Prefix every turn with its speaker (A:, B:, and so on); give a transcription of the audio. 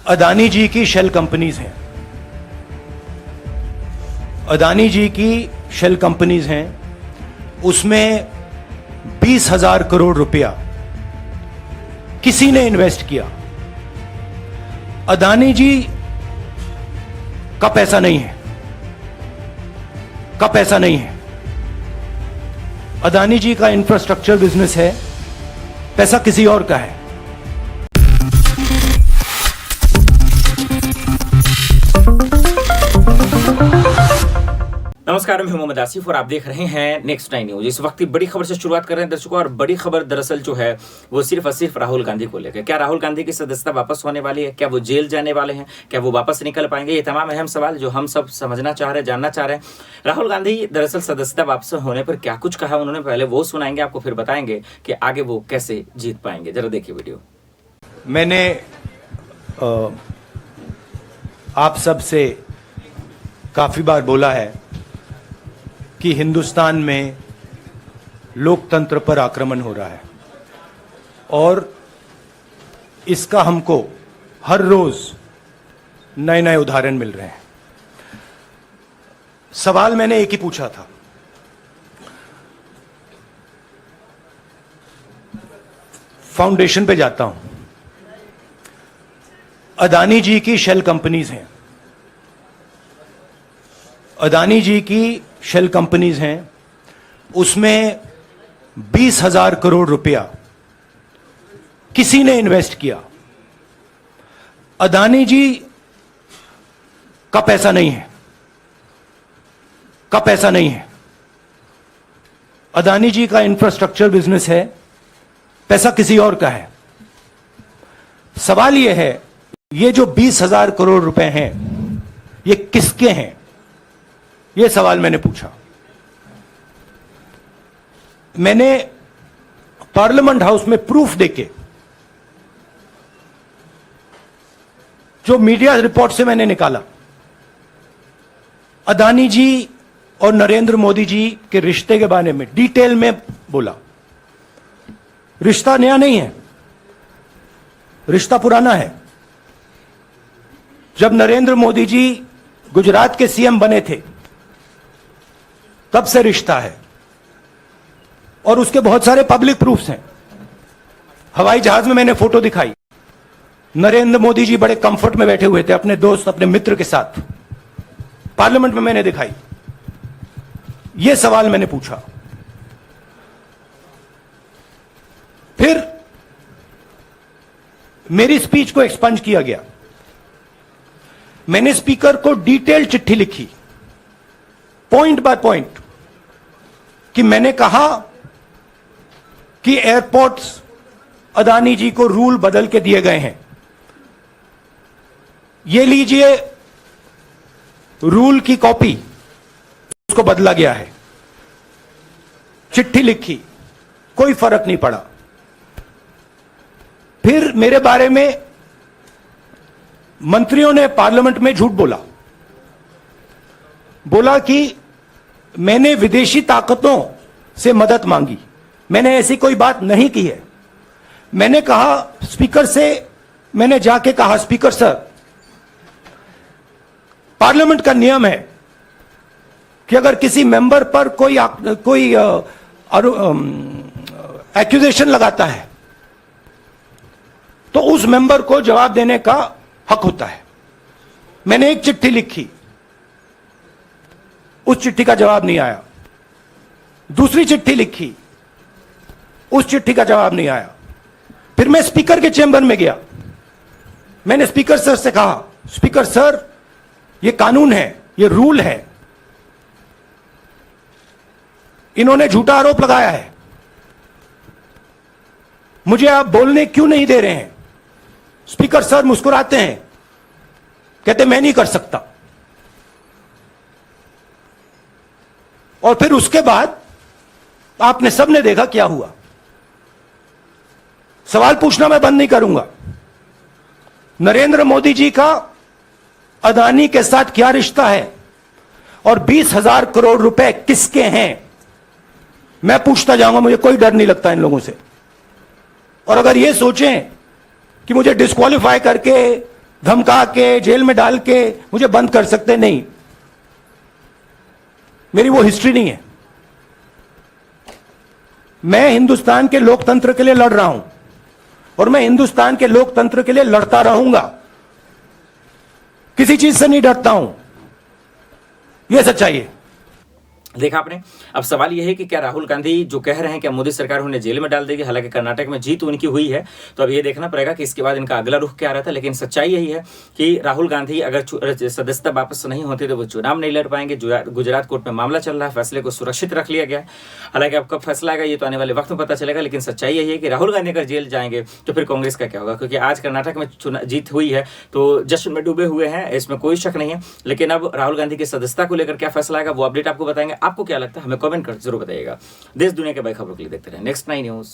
A: अदानी जी की shell companies हैं। अदानी जी की शेल कंपनीज हैं, उसमें 20,000 करोड़ रुपया किसी ने इन्वेस्ट किया। अदानी जी का पैसा नहीं है, अदानी जी का इंफ्रास्ट्रक्चर बिजनेस है, पैसा किसी और का है।
B: नमस्कार, मैं मोहम्मद आसिफ और आप देख रहे हैं नेक्स्ट 9 न्यूज। इस वक्त की बड़ी खबर से शुरुआत कर रहे हैं दर्शकों, और बड़ी खबर दरअसल जो है वो सिर्फ और सिर्फ राहुल गांधी को लेकर। क्या राहुल गांधी की सदस्यता वापस होने वाली है? क्या वो जेल जाने वाले हैं? क्या वो वापस निकल पाएंगे? ये तमाम अहम सवाल जो हम सब समझना चाह रहे हैं, जानना चाह रहे हैं। राहुल गांधी दरअसल सदस्यता वापस होने पर क्या कुछ कहा उन्होंने, पहले वो सुनाएंगे आपको, फिर बताएंगे कि आगे वो कैसे जीत पाएंगे। जरा देखिए वीडियो।
A: मैंने आप सब से काफी बार बोला है कि हिंदुस्तान में लोकतंत्र पर आक्रमण हो रहा है और इसका हमको हर रोज नए नए उदाहरण मिल रहे हैं। सवाल मैंने एक ही पूछा था, फाउंडेशन पे जाता हूं। अदानी जी की शेल कंपनीज हैं, अदानी जी की शेल कंपनीज हैं, उसमें 20,000 करोड़ रुपया किसी ने इन्वेस्ट किया। अदानी जी का पैसा नहीं है, अदानी जी का इंफ्रास्ट्रक्चर बिजनेस है, पैसा किसी और का है। सवाल यह है, ये जो 20,000 करोड़ रुपए हैं ये किसके हैं? यह सवाल मैंने पूछा। मैंने पार्लियामेंट हाउस में प्रूफ देके, जो मीडिया रिपोर्ट से मैंने निकाला, अदानी जी और नरेंद्र मोदी जी के रिश्ते के बारे में डिटेल में बोला। रिश्ता नया नहीं है, रिश्ता पुराना है। जब नरेंद्र मोदी जी गुजरात के सीएम बने थे तब से रिश्ता है, और उसके बहुत सारे पब्लिक प्रूफ्स हैं। हवाई जहाज में मैंने फोटो दिखाई, नरेंद्र मोदी जी बड़े कंफर्ट में बैठे हुए थे अपने दोस्त, अपने मित्र के साथ। पार्लियामेंट में मैंने दिखाई। यह सवाल मैंने पूछा। फिर मेरी स्पीच को एक्सपंज किया गया। मैंने स्पीकर को डिटेल चिट्ठी लिखी, पॉइंट बाय पॉइंट, कि मैंने कहा कि एयरपोर्ट्स अदानी जी को रूल बदल के दिए गए हैं। ये लीजिए रूल की कॉपी, उसको बदला गया है। चिट्ठी लिखी, कोई फर्क नहीं पड़ा। फिर मेरे बारे में मंत्रियों ने पार्लियामेंट में झूठ बोला कि मैंने विदेशी ताकतों से मदद मांगी। मैंने ऐसी कोई बात नहीं की है। मैंने कहा स्पीकर से, मैंने जाके कहा, स्पीकर सर, पार्लियामेंट का नियम है कि अगर किसी मेंबर पर कोई एक्यूजेशन लगाता है तो उस मेंबर को जवाब देने का हक होता है। मैंने एक चिट्ठी लिखी, उस चिट्ठी का जवाब नहीं आया। दूसरी चिट्ठी लिखी, उस चिट्ठी का जवाब नहीं आया। फिर मैं स्पीकर के चेंबर में गया। मैंने स्पीकर सर से कहा, स्पीकर सर, यह कानून है, यह रूल है, इन्होंने झूठा आरोप लगाया है, मुझे आप बोलने क्यों नहीं दे रहे हैं? स्पीकर सर मुस्कुराते हैं, कहते मैं नहीं कर सकता। और फिर उसके बाद आपने सबने देखा क्या हुआ। सवाल पूछना मैं बंद नहीं करूंगा। नरेंद्र मोदी जी का अदानी के साथ क्या रिश्ता है और 20,000 करोड़ रुपए किसके हैं, मैं पूछता जाऊंगा। मुझे कोई डर नहीं लगता इन लोगों से। और अगर ये सोचें कि मुझे डिस्क्वालीफाई करके धमका के, जेल में डाल के मुझे बंद कर सकते नहीं। मेरी वो हिस्ट्री नहीं है। मैं हिंदुस्तान के लोकतंत्र के लिए लड़ रहा हूं और मैं हिंदुस्तान के लोकतंत्र के लिए लड़ता रहूंगा। किसी चीज से नहीं डरता हूं। यह सच्चाई है।
B: देखा आपने। अब सवाल यह है कि क्या राहुल गांधी जो कह रहे हैं कि मोदी सरकार उन्हें जेल में डाल देगी, हालांकि कर्नाटक में जीत उनकी हुई है, तो अब ये देखना पड़ेगा कि इसके बाद इनका अगला रुख क्या रहता है। लेकिन सच्चाई यही है कि राहुल गांधी अगर सदस्यता वापस नहीं होती तो वो चुनाव नहीं लड़ पाएंगे। गुजरात कोर्ट में मामला चल रहा है, फैसले को सुरक्षित रख लिया गया है। हालांकि अब कब फैसला आएगा ये तो आने वाले वक्त में पता चलेगा। लेकिन सच्चाई यही है कि राहुल गांधी अगर जेल जाएंगे तो फिर कांग्रेस का क्या होगा, क्योंकि आज कर्नाटक में जीत हुई है तो जश्न में डूबे हुए हैं, इसमें कोई शक नहीं है। लेकिन अब राहुल गांधी की सदस्यता को लेकर क्या फैसला आएगा वो अपडेट आपको बताएंगे। आपको क्या लगता है हमें कमेंट कर जरूर बताइएगा। देश दुनिया के बड़ी खबरों के लिए देखते रहे नेक्स्ट 9 न्यूज।